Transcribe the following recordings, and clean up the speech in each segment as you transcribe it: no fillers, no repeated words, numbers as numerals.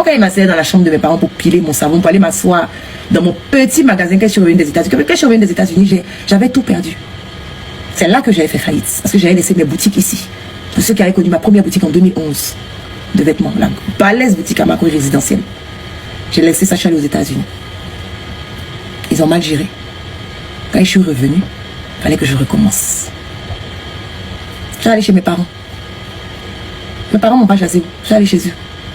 Moi, quand il m'a serré dans la chambre de mes parents pour piler mon savon, pour aller m'asseoir dans mon petit magasin quand je suis revenue des États-Unis, quand je suis revenue des États-Unis, j'avais tout perdu. C'est là que j'avais fait faillite. Parce que j'avais laissé mes boutiques ici. Pour ceux qui avaient connu ma première boutique en 2011 de vêtements, la balèze boutique à Macron résidentielle. J'ai laissé ça, je suis allée aux États-Unis. Ils ont mal géré. Quand je suis revenue, il fallait que je recommence. Je suis allée chez mes parents. Mes parents m'ont pas chassé. Je suis allée chez eux.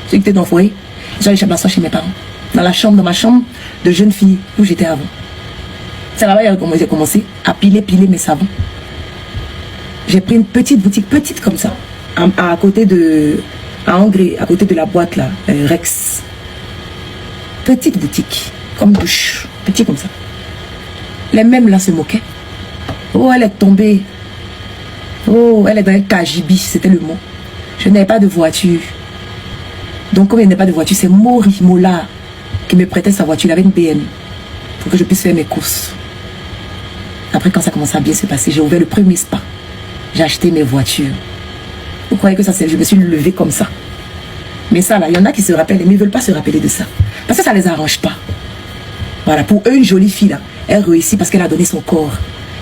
Ceux qui étaient dans le foyer, je suis allée m'asseoir chez mes parents. Dans ma chambre de jeune fille où j'étais avant. C'est là-bas que j'ai commencé à piler mes savons. J'ai pris une petite boutique, petite comme ça, à côté de, à Angré, à côté de la boîte là, Rex. Petite boutique, comme douche, petit comme ça. Les mêmes là se moquaient. Oh, elle est tombée. Oh, elle est dans un cagibi, c'était le mot. Je n'avais pas de voiture. Donc, comme il n'y avait pas de voiture, c'est Mori Mola qui me prêtait sa voiture. Il avait une BM pour que je puisse faire mes courses. Après, quand ça commençait à bien se passer, j'ai ouvert le premier spa. J'ai acheté mes voitures. Vous croyez que ça, je me suis levée comme ça? Mais ça, là, il y en a qui se rappellent, mais ils ne veulent pas se rappeler de ça. Parce que ça ne les arrange pas. Voilà, pour eux, une jolie fille, là, elle réussit parce qu'elle a donné son corps.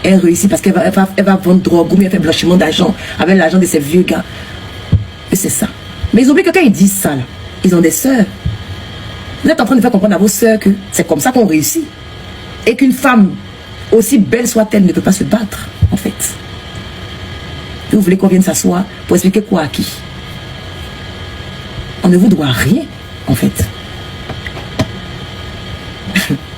Elle réussit parce qu'elle va vendre drogue ou bien faire blanchiment d'argent avec l'argent de ces vieux gars. Et c'est ça. Mais ils oublient que quand ils disent ça, là, ils ont des sœurs. Vous êtes en train de faire comprendre à vos sœurs que c'est comme ça qu'on réussit. Et qu'une femme, aussi belle soit-elle, ne peut pas se battre, en fait. Et vous voulez qu'on vienne s'asseoir pour expliquer quoi à qui? On ne vous doit rien, en fait.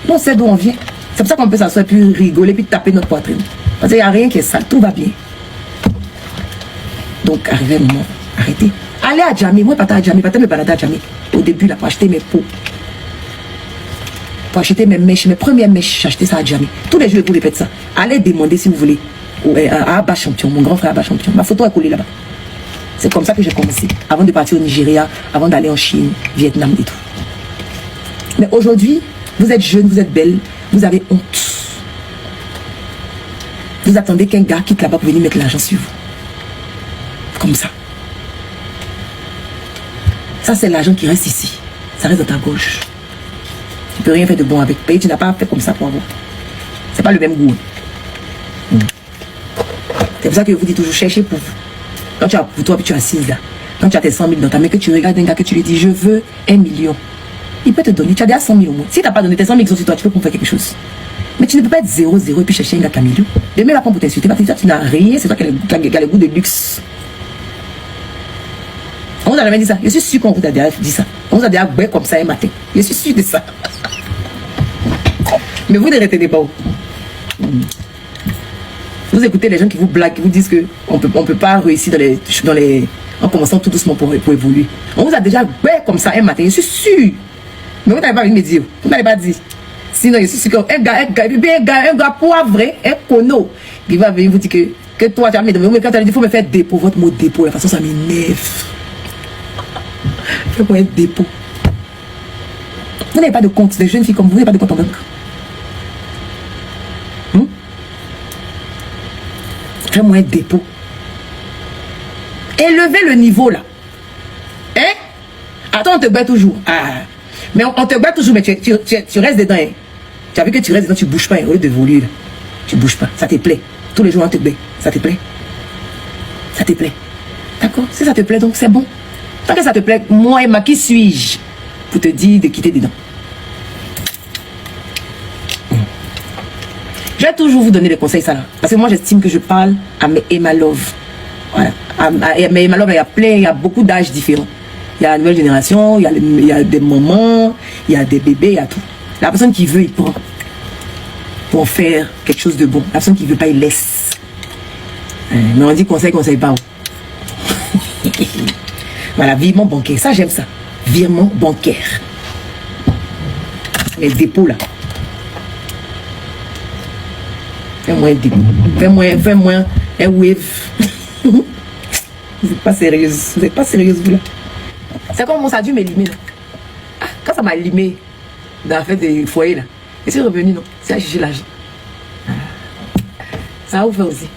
On sait d'où on vient. C'est pour ça qu'on peut s'asseoir et puis rigoler, puis taper notre poitrine. Parce qu'il n'y a rien qui est sale, tout va bien. Donc, arrivé le moment, arrêtez. Allez à Djamé, moi, pas à Djamé, pas me balader à Djamé. Au début, là, pour acheter mes pots. Pour acheter mes mèches, mes premières mèches, j'ai acheté ça à Djamé. Tous les jours, vous répétez ça. Allez demander si vous voulez. À Abba Champion, mon grand frère Abba Champion. Ma photo est collée là-bas. C'est comme ça que j'ai commencé. Avant de partir au Nigeria, avant d'aller en Chine, Vietnam et tout. Mais aujourd'hui, vous êtes jeune, vous êtes belle, vous avez honte. Vous attendez qu'un gars quitte là-bas pour venir mettre l'argent sur vous. Comme ça. Ça, c'est l'argent qui reste ici. Ça reste dans ta gauche. Tu ne peux rien faire de bon avec. Paye, tu n'as pas fait comme ça pour avoir. C'est pas le même goût. C'est pour ça que je vous dis toujours, cherchez pour vous. Quand tu as pour toi, puis tu es assise là. Quand tu as tes 100 000 dans ta main, que tu regardes un gars, que tu lui dis, je veux 1 million. Il peut te donner. Tu as déjà 100 000 au moins. Si tu n'as pas donné tes 100 000 qui sont sur toi, tu peux faire quelque chose. Mais tu ne peux pas être 0-0 et puis chercher un gars qui a 1 million. Demain, il va prendre pour t'insulter. Parce que toi, tu n'as rien. C'est toi qui as le goût de luxe. On vous a jamais dit ça. Je suis sûr qu'on vous a déjà dit ça. On vous a déjà fait comme ça un matin. Je suis sûr de ça. Mais vous ne retenez pas. Vous écoutez les gens qui vous blaguent, qui vous disent qu'on peut pas réussir en commençant tout doucement pour évoluer. On vous a déjà fait comme ça un matin. Je suis sûr. Mais vous n'allez pas venir me dire. Vous n'allez pas dire. Sinon, je suis sûr qu'un gars poivré, un cono, qui va venir vous dire que toi, tu as mis de mais quand tu as dit, il faut me faire dépôt. Votre mot dépôt, la façon, ça m'énerve. Fais-moi un dépôt. Vous n'avez pas de compte. Des jeunes filles comme vous, n'avez pas de compte en banque. Fais-moi un dépôt. Élevez le niveau là. Hein? Attends, on te bat toujours. Ah. Mais on te bat toujours, mais tu restes dedans. Hein? Tu as vu que tu restes dedans, tu ne bouges pas. Hein? Au lieu de voler, là. Tu ne bouges pas. Ça te plaît. Tous les jours, on te bat. Ça te plaît? Ça te plaît? D'accord? Si ça te plaît, donc c'est bon. Tant que ça te plaît, moi, Emma, qui suis-je pour te dire de quitter dedans? Je vais toujours vous donner des conseils, ça là. Parce que moi, j'estime que je parle à mes Emma Love. Voilà. À mes Emma Love, il y a beaucoup d'âges différents. Il y a la nouvelle génération, il y a des mamans, il y a des bébés, il y a tout. La personne qui veut, il prend. Pour faire quelque chose de bon. La personne qui ne veut pas, il laisse. Mais on dit conseil pas. Voilà, virement bancaire. Ça, j'aime ça. Virement bancaire. Les dépôts, là. Fais-moi un dépôt. Fais-moi un wave. Vous n'êtes pas sérieuse. Vous n'êtes pas sérieuse, vous, là. C'est comme ça a dû m'élimer, là. Ah, quand ça m'a limé dans la fête des foyers, là. Et c'est revenu, non. C'est à chercher l'argent. Ça va vous faire aussi.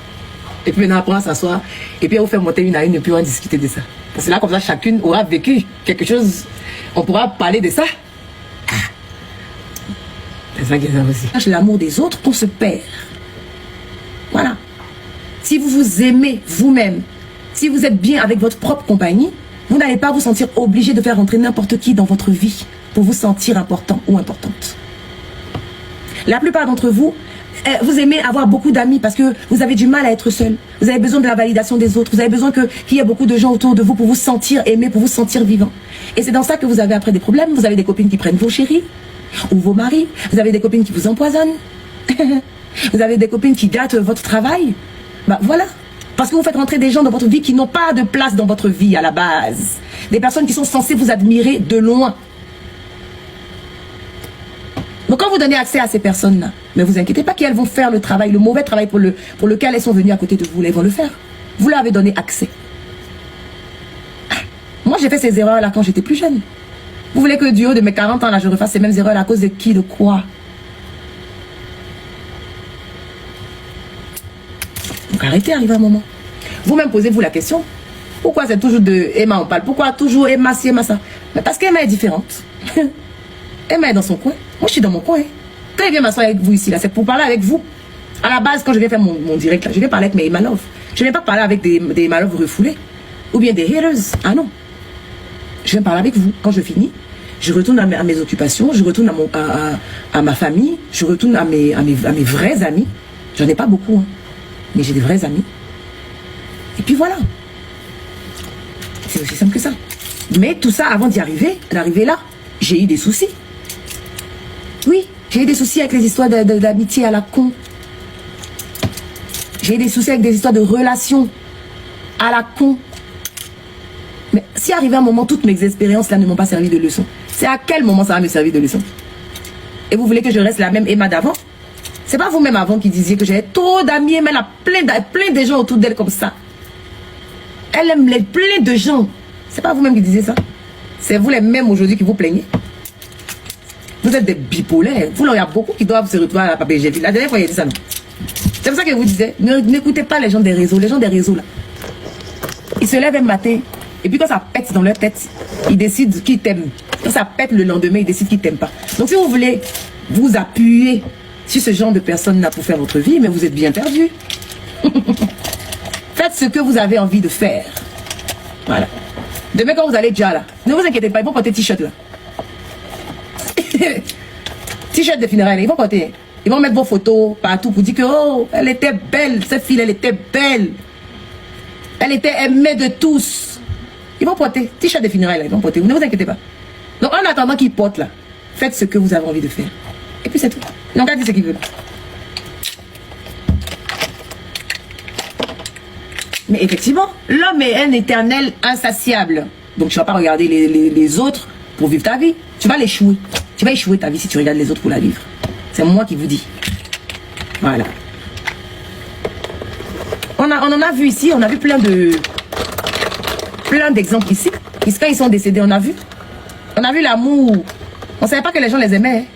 Et puis maintenant, après, on s'assoit. Et puis, on vous fait monter une à une et puis on va discuter de ça. Parce que là, comme ça, chacune aura vécu quelque chose. On pourra parler de ça. C'est ça qui est ça aussi. L'amour des autres, on se perd. Voilà. Si vous vous aimez vous-même, si vous êtes bien avec votre propre compagnie, vous n'allez pas vous sentir obligé de faire rentrer n'importe qui dans votre vie pour vous sentir important ou importante. La plupart d'entre vous, vous aimez avoir beaucoup d'amis parce que vous avez du mal à être seul. Vous avez besoin de la validation des autres. Vous avez besoin qu'il y ait beaucoup de gens autour de vous pour vous sentir aimé, pour vous sentir vivant. Et c'est dans ça que vous avez après des problèmes. Vous avez des copines qui prennent vos chéris ou vos maris. Vous avez des copines qui vous empoisonnent. Vous avez des copines qui gâtent votre travail. Bah voilà. Parce que vous faites rentrer des gens dans votre vie qui n'ont pas de place dans votre vie à la base. Des personnes qui sont censées vous admirer de loin. Donc quand vous donnez accès à ces personnes-là, ne vous inquiétez pas qu'elles vont faire le travail, le mauvais travail pour lequel elles sont venues à côté de vous. Elles vont le faire. Vous leur avez donné accès. Moi, j'ai fait ces erreurs-là quand j'étais plus jeune. Vous voulez que du haut de mes 40 ans, là, je refasse ces mêmes erreurs à cause de qui, de quoi? Donc arrêtez, arrivez un moment. Vous-même posez-vous la question. Pourquoi c'est toujours de Emma on parle? Pourquoi toujours Emma ci, Emma ça? Mais parce qu'Emma est différente. Emma est dans son coin. Moi, je suis dans mon coin. Quand je viens m'asseoir avec vous ici, là, c'est pour parler avec vous. À la base, quand je viens faire mon direct, là, je viens parler avec mes Emma Love. Je ne viens pas parler avec des Emma Love refoulés. Ou bien des haters. Ah non. Je viens parler avec vous. Quand je finis, je retourne à mes occupations, je retourne à ma famille, je retourne à mes vrais amis. J'en ai pas beaucoup, hein, mais j'ai des vrais amis. Et puis voilà. C'est aussi simple que ça. Mais tout ça, avant d'arriver là, j'ai eu des soucis. Oui, j'ai eu des soucis avec les histoires d'amitié à la con. J'ai eu des soucis avec des histoires de relations à la con. Mais si arrivé un moment, toutes mes expériences là ne m'ont pas servi de leçon, c'est à quel moment ça va me servir de leçon? Et vous voulez que je reste la même Emma d'avant? C'est pas vous-même avant qui disiez que j'avais trop d'amis, mais elle a plein de gens autour d'elle comme ça. Elle aime plein de gens. C'est pas vous-même qui disiez ça. C'est vous les mêmes aujourd'hui qui vous plaignez. Vous êtes des bipolaires. Vous, là, il y a beaucoup qui doivent se retrouver à la PPG. La dernière fois, il a dit ça. C'est pour ça que je vous disais, n'écoutez pas les gens des réseaux. Les gens des réseaux, là. Ils se lèvent un matin. Et puis quand ça pète dans leur tête, ils décident qu'ils t'aiment. Quand ça pète le lendemain, ils décident qu'ils t'aiment pas. Donc si vous voulez vous appuyer sur ce genre de personnes-là pour faire votre vie, mais vous êtes bien perdu. Faites ce que vous avez envie de faire. Voilà. Demain quand vous allez déjà là, ne vous inquiétez pas, ils vont porter t-shirt là. T-shirt de funérailles, ils vont porter. Ils vont mettre vos photos partout pour dire que oh, elle était belle, cette fille, elle était belle. Elle était aimée de tous. Ils vont porter. T-shirt de funérailles, là, ils vont porter. Vous ne vous inquiétez pas. Donc, en attendant qu'ils portent, là, faites ce que vous avez envie de faire. Et puis, c'est tout. Ils n'ont qu'à dire ce qu'ils veulent. Mais effectivement, l'homme est un éternel insatiable. Donc, tu ne vas pas regarder les autres pour vivre ta vie. Tu vas l'échouer. Tu vas échouer ta vie si tu regardes les autres pour la vivre. C'est moi qui vous dis. Voilà. On en a vu ici, on a vu plein d'exemples ici. Quand ils sont décédés, on a vu l'amour. On ne savait pas que les gens les aimaient.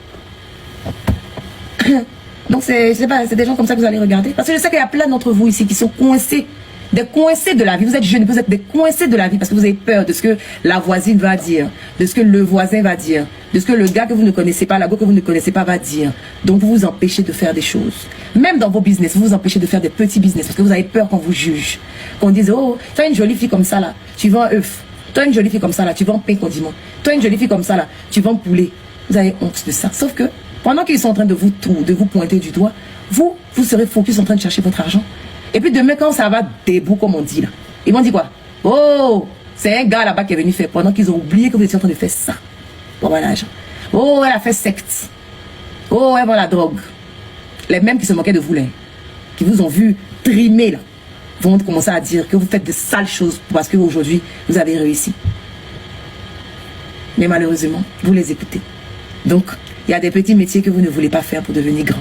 Donc c'est des gens comme ça que vous allez regarder. Parce que je sais qu'il y a plein d'entre vous ici qui sont coincés. Des coincés de la vie. Vous êtes jeunes, vous êtes des coincés de la vie parce que vous avez peur de ce que la voisine va dire, de ce que le voisin va dire, de ce que le gars que vous ne connaissez pas, la go que vous ne connaissez pas va dire. Donc vous vous empêchez de faire des choses. Même dans vos business, vous vous empêchez de faire des petits business parce que vous avez peur qu'on vous juge. Qu'on dise, oh, toi une jolie fille comme ça là, tu vends un œuf. Toi une jolie fille comme ça là, tu vends pain condiment. Toi une jolie fille comme ça là, tu vends poulet. Vous avez honte de ça. Sauf que pendant qu'ils sont en train de vous pointer du doigt, vous serez focus en train de chercher votre argent. Et puis demain, quand ça va debout, comme on dit là, ils vont dire quoi? Oh, c'est un gars là-bas qui est venu faire pendant qu'ils ont oublié que vous étiez en train de faire ça. Pour avoir l'argent. Oh, elle a fait secte. Oh, elle vend la drogue. Les mêmes qui se moquaient de vous là, qui vous ont vu trimer là, vont commencer à dire que vous faites de sales choses parce qu'aujourd'hui, vous avez réussi. Mais malheureusement, vous les écoutez. Donc, il y a des petits métiers que vous ne voulez pas faire pour devenir grand.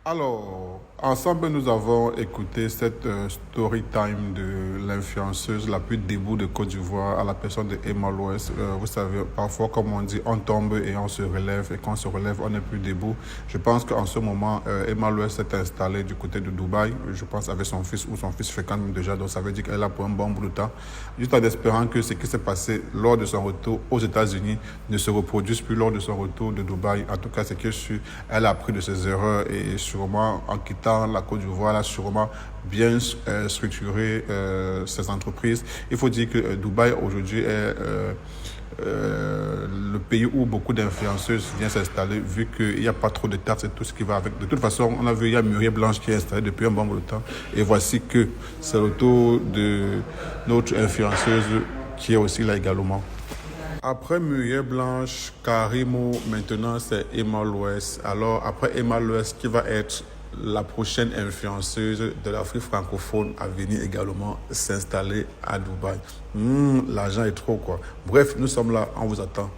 Alors, Ensemble, nous avons écouté cette story time de l'influenceuse la plus debout de Côte d'Ivoire à la personne de Emma Loès. Vous savez, parfois, comme on dit, on tombe et on se relève. Et quand on se relève, on n'est plus debout. Je pense qu'en ce moment, Emma Loès s'est installée du côté de Dubaï. Je pense avec son fils ou son fils fréquente même déjà. Donc ça veut dire qu'elle est là pour un bon bout de temps. Juste en espérant que ce qui s'est passé lors de son retour aux États-Unis ne se reproduise plus lors de son retour de Dubaï. En tout cas, c'est que elle a appris de ses erreurs et sûrement en quittant la Côte d'Ivoire, elle a sûrement bien structuré ses entreprises. Il faut dire que Dubaï aujourd'hui est le pays où beaucoup d'influenceuses viennent s'installer, vu qu'il n'y a pas trop de taxes et tout ce qui va avec. De toute façon, on a vu, il y a Muriel Blanche qui est installée depuis un bon bout de temps. Et voici que c'est le tour de notre influenceuse qui est aussi là également. Après Muriel Blanche, Karimo, maintenant c'est Emma Loès. Alors après Emma Loès, qui va être la prochaine influenceuse de l'Afrique francophone à venir également s'installer à Dubaï. L'argent est trop quoi. Bref, nous sommes là, on vous attend.